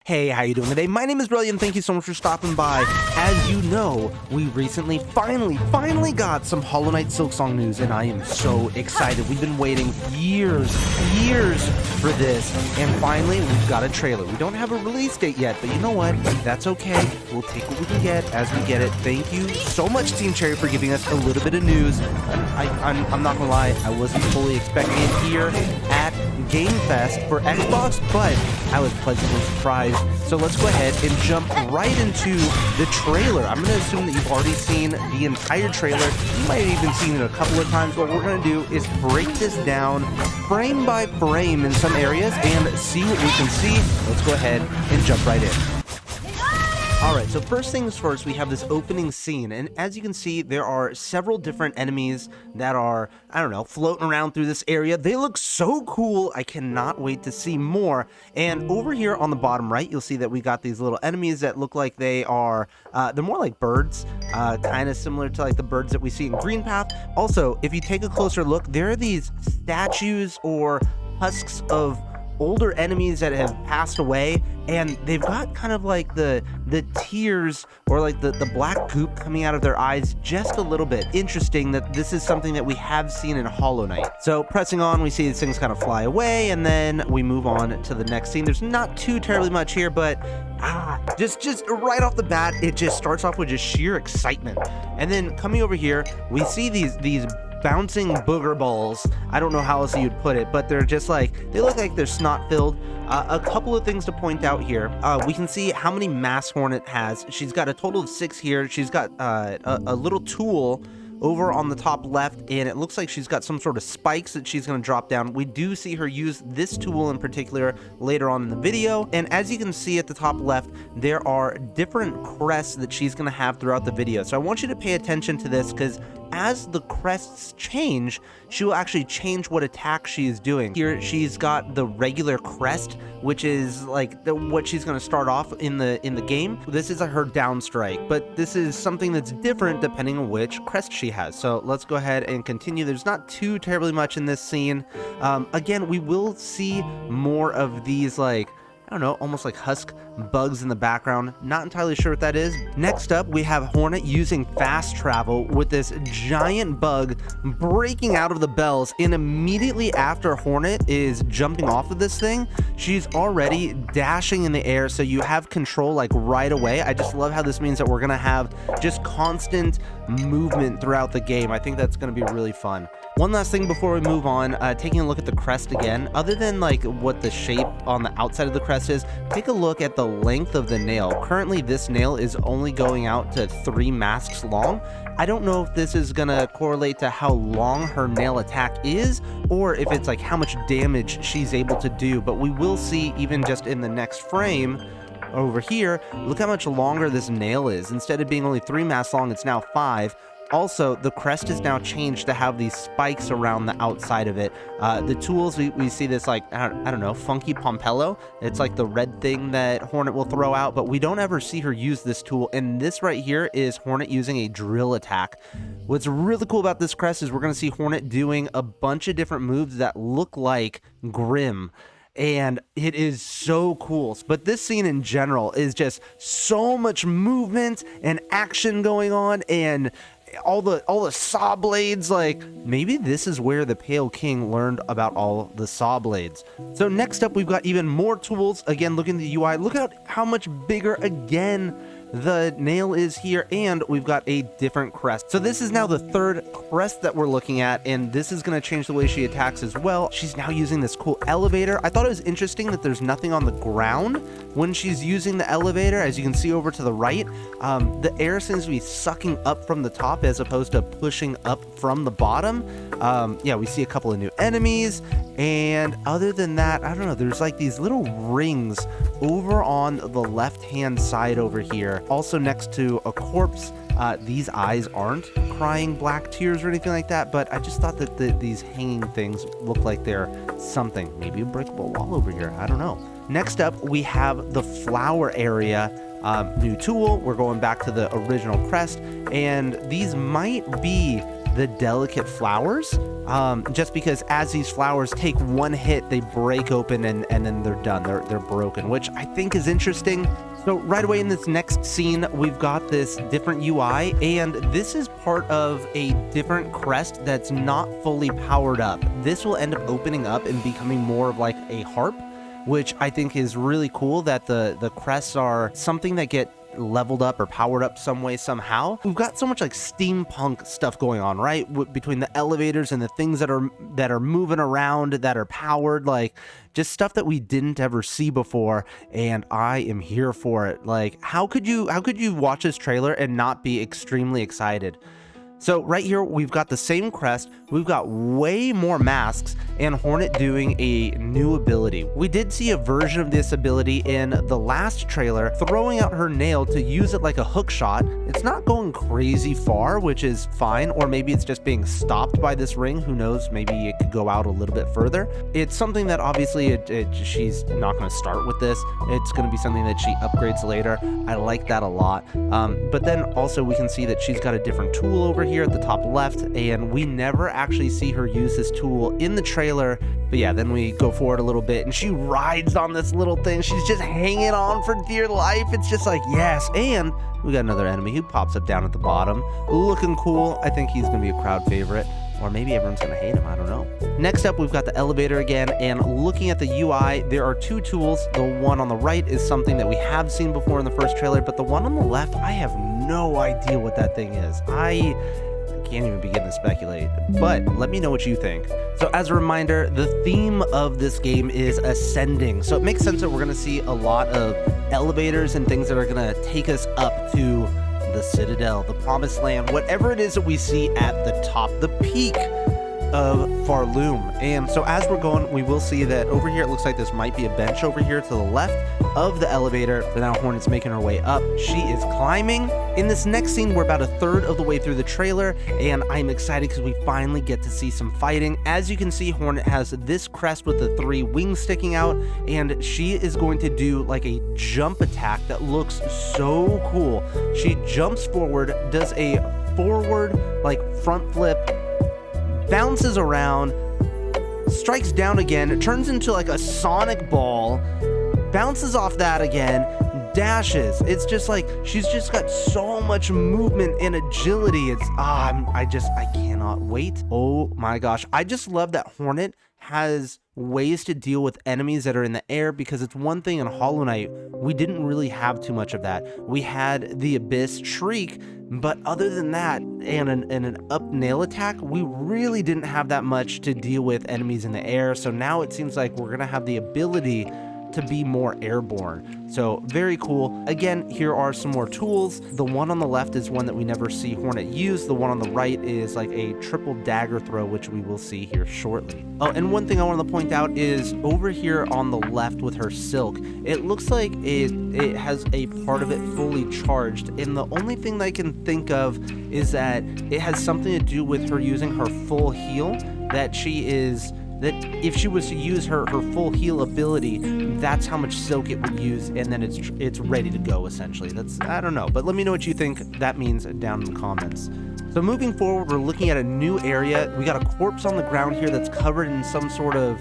Hey, how you doing today? My name is Relyea, and thank you so much for stopping by. As you know, we recently finally got some Hollow Knight Silksong news, and I am so excited. We've been waiting years for this, and finally we've got a trailer. We don't have a release date yet, but you know what? That's okay. We'll take what we can get as we get it. Thank you so much, Team Cherry, for giving us a little bit of news. I'm not gonna lie, I wasn't fully expecting it here at Game Fest for Xbox, but I was pleasantly surprised. So let's go ahead and jump right into the trailer. I'm going to assume that you've already seen the entire trailer. You might have even seen it a couple of times. What we're going to do is break this down frame by frame in some areas and see what we can see. Let's go ahead and jump right in. Alright, so first things first, we have this opening scene, and as you can see, there are several different enemies that are, I don't know, floating around through this area. They look so cool, I cannot wait to see more. And over here on the bottom right, you'll see that we got these little enemies that look like they are, they're more like birds, kind of similar to like the birds that we see in Green Path. Also, if you take a closer look, there are these statues or husks of older enemies that have passed away, and they've got kind of like the tears or like the black goop coming out of their eyes just a little bit. Interesting that this is something that we have seen in Hollow Knight. So pressing on, we see these things kind of fly away, and then we move on to the next scene. There's not too terribly much here, but just right off the bat, it just starts off with just sheer excitement. And then coming over here, we see these bouncing booger balls. I don't know how else you'd put it, but they're just like, they look like they're snot filled. A couple of things to point out here. We can see how many masks Hornet has. She's got a total of 6 here. She's got a little tool over on the top left, and it looks like she's got some sort of spikes that she's going to drop down. We do see her use this tool in particular later on in the video, and as you can see at the top left, there are different crests that she's going to have throughout the video. So I want you to pay attention to this, because as the crests change, she will actually change what attack she is doing. Here she's got the regular crest, which is like what she's going to start off in the game. This is her down strike, but this is something that's different depending on which crest she has. So let's go ahead and continue. There's not too terribly much in this scene. Again, we will see more of these, like, I don't know, almost like husk bugs in the background. Not entirely sure what that is. Next up, we have Hornet using fast travel with this giant bug breaking out of the bells, and immediately after Hornet is jumping off of this thing, she's already dashing in the air, so you have control like right away. I just love how this means that we're gonna have just constant movement throughout the game. I think that's gonna be really fun. One last thing before we move on, taking a look at the crest again, other than like what the shape on the outside of the crest is, take a look at the length of the nail. Currently, this nail is only going out to 3 masks long. I don't know if this is gonna correlate to how long her nail attack is, or if it's like how much damage she's able to do, but we will see even just in the next frame. Over here, look how much longer this nail is. Instead of being only 3 masks long, it's now 5. Also, the crest is now changed to have these spikes around the outside of it. The tools, we see this like, I don't know, funky pompello. It's like the red thing that Hornet will throw out, but we don't ever see her use this tool. And this right here is Hornet using a drill attack. What's really cool about this crest is we're going to see Hornet doing a bunch of different moves that look like Grim. And it is so cool. But this scene in general is just so much movement and action going on, and all the saw blades. Like, maybe this is where the Pale King learned about all the saw blades. So next up, we've got even more tools. Again, look in the UI. Look at how much bigger again the nail is here, and we've got a different crest. So this is now the 3rd crest that we're looking at, and this is going to change the way she attacks as well. She's now using this cool elevator. I thought it was interesting that there's nothing on the ground when she's using the elevator. As you can see over to the right, the air seems to be sucking up from the top as opposed to pushing up from the bottom. Yeah, we see a couple of new enemies, and other than that, I don't know, there's like these little rings over on the left-hand side over here. Also next to a corpse. These eyes aren't crying black tears or anything like that, but I just thought that these hanging things look like they're something. Maybe a breakable wall over here. I don't know. Next up, we have the flower area. New tool. We're going back to the original crest, and these might be the delicate flowers, just because as these flowers take one hit, they break open and then they're done. They're broken, which I think is interesting. So right away in this next scene, we've got this different UI, and this is part of a different crest that's not fully powered up. This will end up opening up and becoming more of like a harp, which I think is really cool, that the crests are something that get leveled up or powered up some way somehow. We've got so much like steampunk stuff going on, right? Between the elevators and the things that are moving around that are powered, like just stuff that we didn't ever see before, and I am here for it. Like, how could you watch this trailer and not be extremely excited? So right here, we've got the same crest, we've got way more masks, and Hornet doing a new ability. We did see a version of this ability in the last trailer, throwing out her nail to use it like a hook shot. It's not going crazy far, which is fine, or maybe it's just being stopped by this ring. Who knows, maybe it could go out a little bit further. It's something that obviously she's not going to start with this. It's going to be something that she upgrades later. I like that a lot. But then also we can see that she's got a different tool over here at the top left, and we never actually see her use this tool in the trailer. But yeah, then we go forward a little bit and she rides on this little thing. She's just hanging on for dear life. It's just like, yes. And we got another enemy who pops up down at the bottom, looking cool. I think he's gonna be a crowd favorite, or maybe everyone's gonna hate him, I don't know. Next up, we've got the elevator again, and looking at the UI, there are two tools. The one on the right is something that we have seen before in the first trailer, but the one on the left, I have no idea what that thing is. I can't even begin to speculate, but let me know what you think. So as a reminder, the theme of this game is ascending, so it makes sense that we're going to see a lot of elevators and things that are going to take us up to the Citadel, the Promised Land, whatever it is that we see at the top, the peak of Farloom. And so as we're going, we will see that over here, it looks like this might be a bench over here to the left of the elevator. So now Hornet's making her way up. She is climbing. In this next scene, we're about a third of the way through the trailer, and I'm excited because we finally get to see some fighting. As you can see, Hornet has this crest with the 3 wings sticking out, and she is going to do like a jump attack that looks so cool. She jumps forward, does a forward like front flip, bounces around, strikes down again, turns into like a sonic ball, bounces off that again, dashes. It's just like she's just got so much movement and agility. It's I cannot wait. Oh my gosh, I just love that Hornet has ways to deal with enemies that are in the air, because it's one thing in Hollow Knight we didn't really have too much of that. We had the Abyss Shriek, but other than that, and an up nail attack, we really didn't have that much to deal with enemies in the air. So now it seems like we're gonna have the ability to be more airborne. So very cool. Again, here are some more tools. The one on the left is one that we never see Hornet use. The one on the right is like a triple dagger throw, which we will see here shortly. Oh, and one thing I wanted to point out is over here on the left with her silk, it looks like it has a part of it fully charged, and the only thing that I can think of is that it has something to do with her using her full heal, that if she was to use her full heal ability, that's how much silk it would use, and then it's ready to go, essentially. I don't know, but let me know what you think that means down in the comments. So moving forward, we're looking at a new area. We got a corpse on the ground here that's covered in some sort of,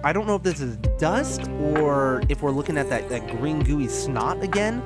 I don't know if this is dust or if we're looking at that green gooey snot again.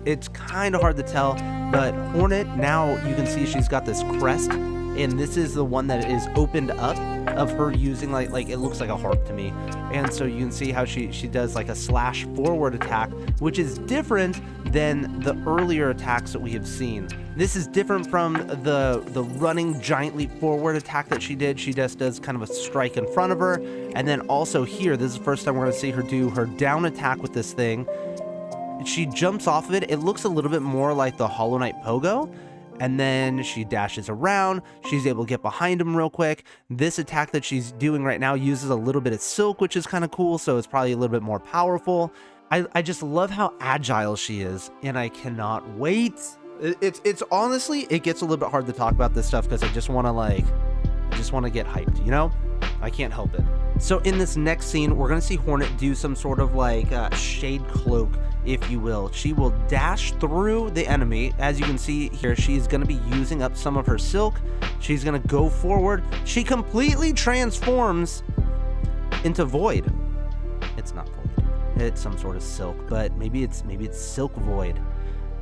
It's kind of hard to tell, but Hornet, now you can see she's got this crest, and this is the one that is opened up of her using like it looks like a harp to me. And so you can see how she does like a slash forward attack, which is different than the earlier attacks that we have seen. This is different from the running giant leap forward attack that she did. She just does kind of a strike in front of her. And then also here, this is the first time we're going to see her do her down attack with this thing. She jumps off of it. It looks a little bit more like the Hollow Knight pogo. And then she dashes around. She's able to get behind him real quick. This attack that she's doing right now uses a little bit of silk, which is kind of cool, so it's probably a little bit more powerful. I just love how agile she is, and I cannot wait. It's honestly, it gets a little bit hard to talk about this stuff because I just want to get hyped, you know? I can't help it. So in this next scene, we're going to see Hornet do some sort of like shade cloak if you will. She will dash through the enemy. As you can see here, she's going to be using up some of her silk. She's going to go forward. She completely transforms into void. It's not void. It's some sort of silk, but maybe it's silk void.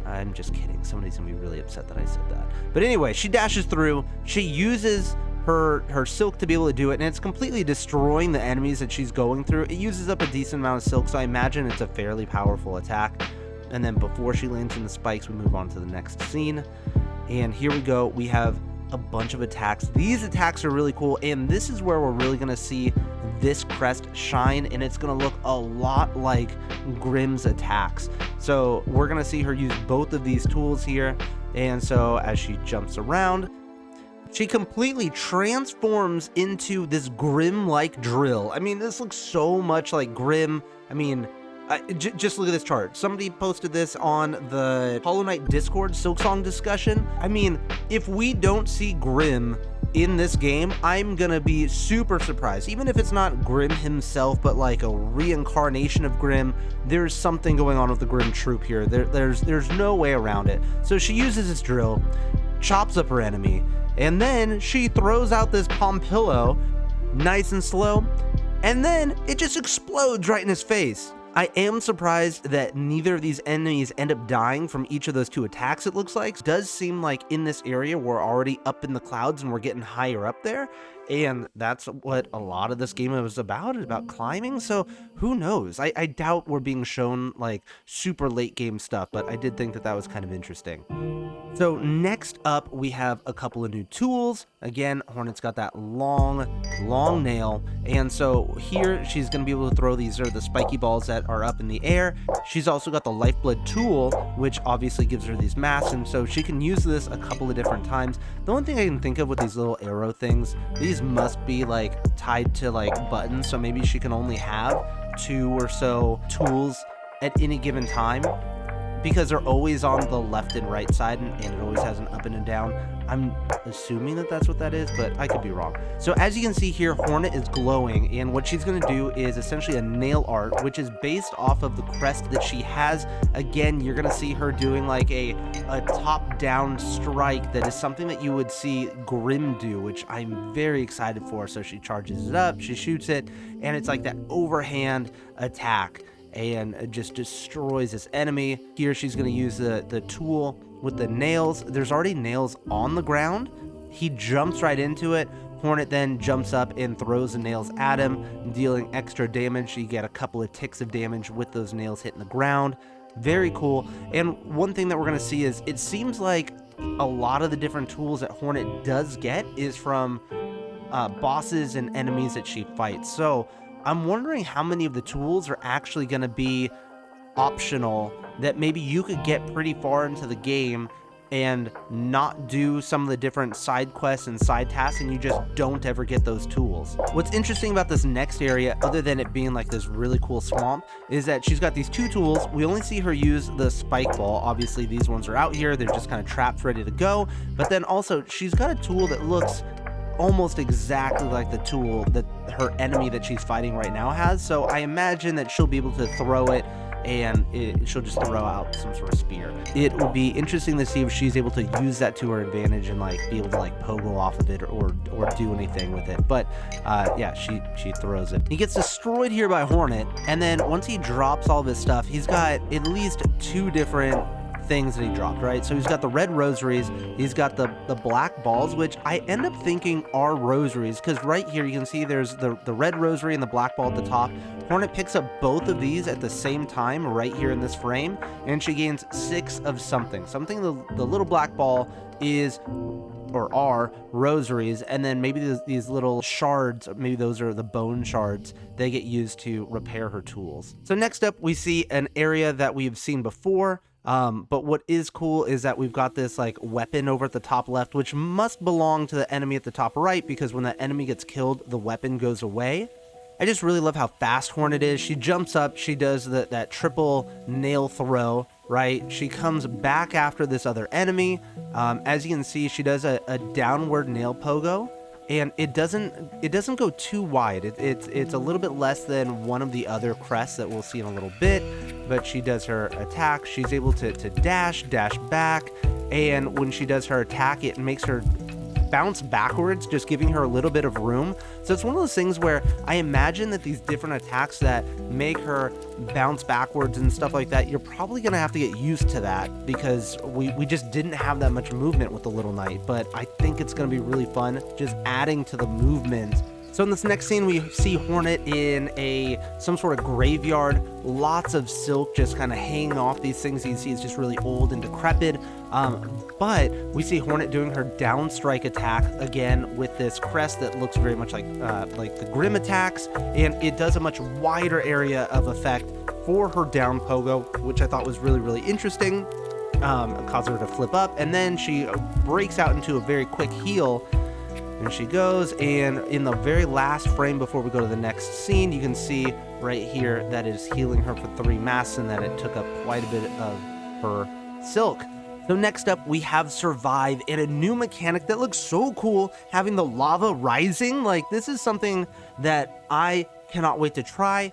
I'm just kidding. Somebody's gonna be really upset that I said that. But anyway, she dashes through. She uses her silk to be able to do it, and it's completely destroying the enemies that she's going through. It uses up a decent amount of silk, so I imagine it's a fairly powerful attack. And then before she lands in the spikes, we move on to the next scene. And here we go. We have a bunch of attacks. These attacks are really cool, and this is where we're really gonna see this crest shine, and it's gonna look a lot like Grimm's attacks. So we're gonna see her use both of these tools here, and so as she jumps around, she completely transforms into this Grimm-like drill. I mean, this looks so much like Grimm. I mean, just look at this chart. Somebody posted this on the Hollow Knight Discord Silksong discussion. I mean, if we don't see Grimm in this game, I'm gonna be super surprised. Even if it's not Grimm himself, but like a reincarnation of Grimm, there's something going on with the Grimm troop here. There's no way around it. So she uses this drill, chops up her enemy, and then she throws out this Pompillo, nice and slow, and then it just explodes right in his face. I am surprised that neither of these enemies end up dying from each of those two attacks, it looks like. It does seem like in this area we're already up in the clouds and we're getting higher up there, and that's what a lot of this game is about climbing, so who knows? I doubt we're being shown like super late game stuff, but I did think that was kind of interesting. So next up, we have a couple of new tools. Again, Hornet's got that long nail, and so here she's going to be able to throw these are the spiky balls that are up in the air. She's also got the lifeblood tool, which obviously gives her these masks, and so she can use this a couple of different times. The only thing I can think of with these little arrow things, these must be like tied to like buttons, so maybe she can only have 2 or so tools at any given time, because they're always on the left and right side, and it always has an up and a down. I'm assuming that that's what that is, but I could be wrong. So as you can see here, Hornet is glowing, and what she's going to do is essentially a nail art, which is based off of the crest that she has. Again, you're going to see her doing like a top-down strike that is something that you would see Grimm do, which I'm very excited for. So she charges it up, she shoots it, and it's like that overhand attack, and it just destroys this enemy. Here she's going to use the tool with the nails. There's already nails on the ground. He jumps right into it. Hornet then jumps up and throws the nails at him, dealing extra damage. You get a couple of ticks of damage with those nails hitting the ground. Very cool. And one thing that we're going to see is it seems like a lot of the different tools that Hornet does get is from bosses and enemies that she fights. So I'm wondering how many of the tools are actually going to be optional, that maybe you could get pretty far into the game and not do some of the different side quests and side tasks, and you just don't ever get those tools. What's interesting about this next area, other than it being like this really cool swamp, is that she's got these 2 tools. We only see her use the spike ball. Obviously these ones are out here, they're just kind of trapped ready to go, but then also she's got a tool that looks almost exactly like the tool that her enemy that she's fighting right now has. So I imagine that she'll be able to throw it, and she'll just throw out some sort of spear. It would be interesting to see if she's able to use that to her advantage and like be able to like pogo off of it or do anything with it. But yeah, she throws it. He gets destroyed here by Hornet, and then once he drops all of his stuff, he's got at least 2 different things that he dropped, right? So he's got the red rosaries, he's got the black balls, which I end up thinking are rosaries, because right here you can see there's the red rosary and the black ball at the top. Hornet picks up both of these at the same time right here in this frame, and she gains 6 of something. The little black ball is or are rosaries, and then maybe these little shards, maybe those are the bone shards, they get used to repair her tools. So next up we see an area that we've seen before. But what is cool is that we've got this like weapon over at the top left, which must belong to the enemy at the top right, because when that enemy gets killed, the weapon goes away. I just really love how fast Hornet is. She jumps up, she does that triple nail throw, right? She comes back after this other enemy. As you can see, she does a downward nail pogo, and it doesn't go too wide. It's a little bit less than one of the other crests that we'll see in a little bit, but she does her attack. She's able to dash back, and when she does her attack, it makes her bounce backwards, just giving her a little bit of room. So it's one of those things where I imagine that these different attacks that make her bounce backwards and stuff like that, you're probably gonna have to get used to that, because we just didn't have that much movement with the Little Knight. But I think it's gonna be really fun just adding to the movement. So in this next scene, we see Hornet in some sort of graveyard, lots of silk just kind of hanging off these things. You can see it's just really old and decrepit. But we see Hornet doing her down strike attack again with this crest that looks very much like the Grim attacks, and it does a much wider area of effect for her down pogo, which I thought was really, really interesting. Caused her to flip up, and then she breaks out into a very quick heal. And she goes, and in the very last frame before we go to the next scene, you can see right here that it is healing her for 3 masks, and that it took up quite a bit of her silk. So next up, we have Survive, and a new mechanic that looks so cool, having the lava rising. Like, this is something that I cannot wait to try.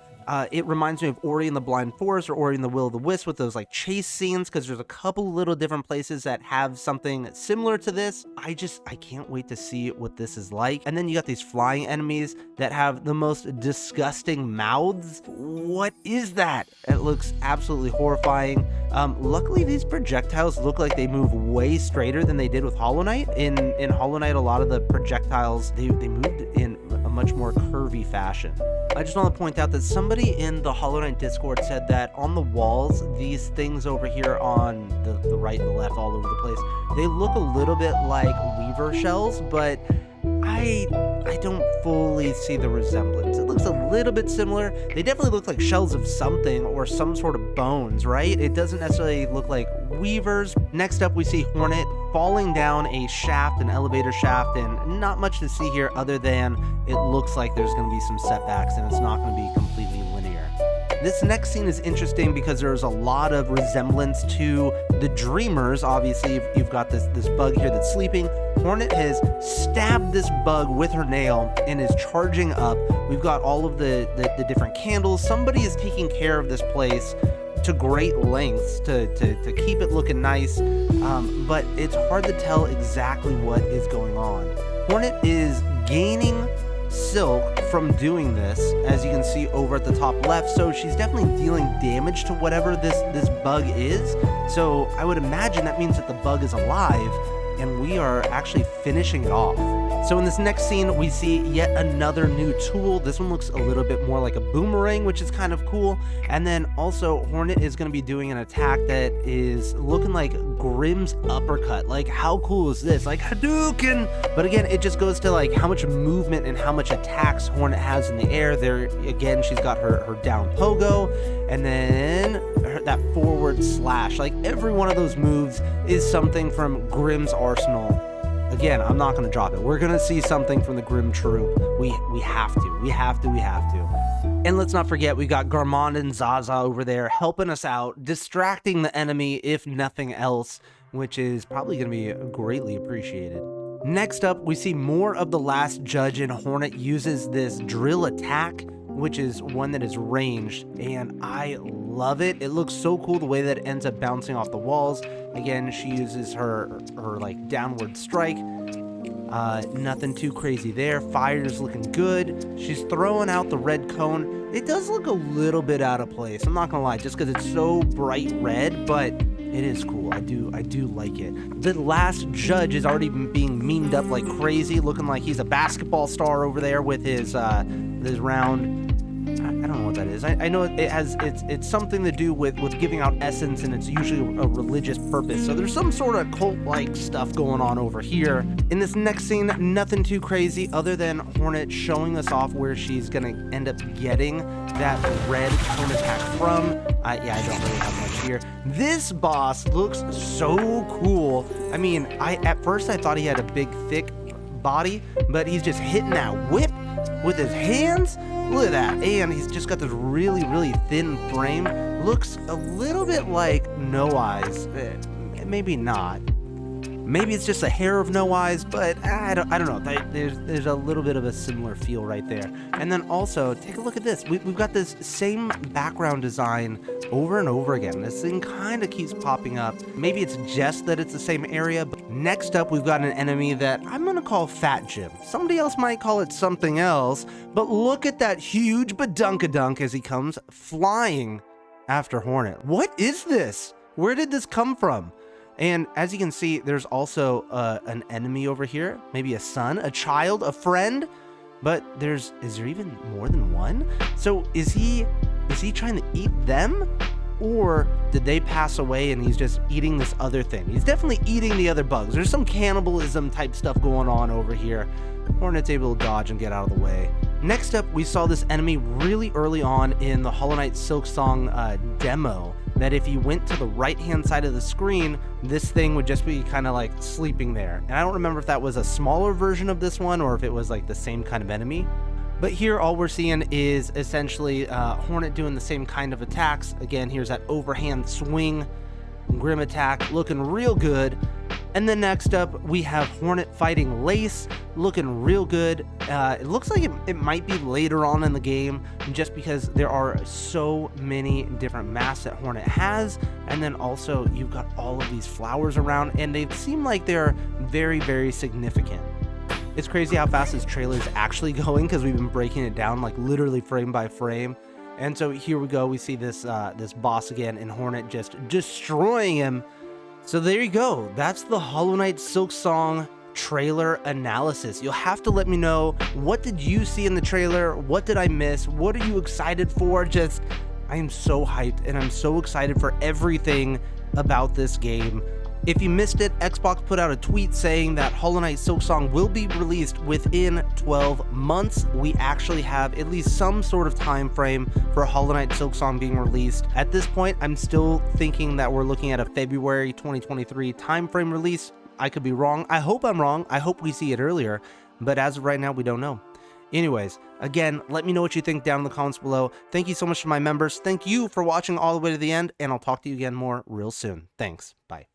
It reminds me of Ori and the Blind Forest or Ori and the Will of the Wisp with those like chase scenes, because there's a couple little different places that have something similar to this. I can't wait to see what this is like. And then you got these flying enemies that have the most disgusting mouths. What is that? It looks absolutely horrifying. Luckily, these projectiles look like they move way straighter than they did with Hollow Knight. In Hollow Knight, a lot of the projectiles, they moved in a much more curvy fashion. I just want to point out that somebody in the Hollow Knight Discord said that on the walls, these things over here on the right and the left, all over the place, they look a little bit like weaver shells, but I don't fully see the resemblance. It looks a little bit similar. They definitely look like shells of something or some sort of bones, right? It doesn't necessarily look like weavers. Next up, we see Hornet falling down a shaft, an elevator shaft, and not much to see here other than it looks like there's going to be some setbacks and it's not going to be completely linear. This next scene is interesting because there's a lot of resemblance to the Dreamers. Obviously, you've got this bug here that's sleeping. Hornet has stabbed this bug with her nail and is charging up. We've got all of the different candles. Somebody is taking care of this place to great lengths to keep it looking nice, but it's hard to tell exactly what is going on. Hornet is gaining silk from doing this, as you can see over at the top left, so she's definitely dealing damage to whatever this bug is. So I would imagine that means that the bug is alive and we are actually finishing it off. So in this next scene, we see yet another new tool. This one looks a little bit more like a boomerang, which is kind of cool. And then also Hornet is going to be doing an attack that is looking like Grimm's uppercut. Like, how cool is this? Like Hadouken! But again, it just goes to like how much movement and how much attacks Hornet has in the air. There, again, she's got her down pogo, and then that forward slash. Like, every one of those moves is something from Grimm's arsenal. Again, I'm not going to drop it. We're going to see something from the Grimm Troop. We have to. And let's not forget, we got Garmond and Zaza over there helping us out, distracting the enemy, if nothing else, which is probably going to be greatly appreciated. Next up, we see more of the Last Judge, and Hornet uses this drill attack, which is one that is ranged, and I love it. It looks so cool the way that it ends up bouncing off the walls. Again, she uses her like downward strike. Nothing too crazy there. Fire's looking good. She's throwing out the red cone. It does look a little bit out of place, I'm not gonna lie, just because it's so bright red, but it is cool. I do like it. The Last Judge is already being memed up like crazy, looking like he's a basketball star over there with his round. I don't know what that is. I know it's something to do with giving out essence, and it's usually a religious purpose. So there's some sort of cult-like stuff going on over here. In this next scene, nothing too crazy other than Hornet showing us off where she's gonna end up getting that red cone attack from. I don't really have much here. This boss looks so cool. I mean, at first I thought he had a big, thick body, but he's just hitting that whip with his hands. Look at that. And he's just got this really, really thin frame. Looks a little bit like No Eyes. Maybe not. Maybe it's just a hair of no eyes, but I don't know. There's a little bit of a similar feel right there. And then also, take a look at this. We've got this same background design over and over again. This thing kind of keeps popping up. Maybe it's just that it's the same area. But next up, we've got an enemy that I'm going to call Fat Jim. Somebody else might call it something else, but look at that huge badunkadunk as he comes flying after Hornet. What is this? Where did this come from? And as you can see, there's also an enemy over here, maybe a son, a child, a friend, but is there even more than one? So is he trying to eat them, or did they pass away and he's just eating this other thing? He's definitely eating the other bugs. There's some cannibalism type stuff going on over here. Hornet's able to dodge and get out of the way. Next up, we saw this enemy really early on in the Hollow Knight Silksong demo, that if you went to the right-hand side of the screen, this thing would just be kind of like sleeping there. And I don't remember if that was a smaller version of this one or if it was like the same kind of enemy. But here, all we're seeing is essentially Hornet doing the same kind of attacks. Again, here's that overhand swing, grim attack, looking real good. And then next up, we have Hornet fighting Lace, looking real good. It looks like it might be later on in the game, just because there are so many different masks that Hornet has. And then also, you've got all of these flowers around, and they seem like they're very, very significant. It's crazy how fast this trailer is actually going, because we've been breaking it down like literally frame by frame. And so here we go, we see this this boss again, and Hornet just destroying him. So there you go. That's the Hollow Knight Silksong trailer analysis. You'll have to let me know, what did you see in the trailer? What did I miss? What are you excited for? I am so hyped, and I'm so excited for everything about this game. If you missed it, Xbox put out a tweet saying that Hollow Knight Silksong will be released within 12 months. We actually have at least some sort of time frame for Hollow Knight Silksong being released. At this point, I'm still thinking that we're looking at a February 2023 time frame release. I could be wrong. I hope I'm wrong. I hope we see it earlier, but as of right now, we don't know. Anyways, again, let me know what you think down in the comments below. Thank you so much to my members. Thank you for watching all the way to the end, and I'll talk to you again more real soon. Thanks. Bye.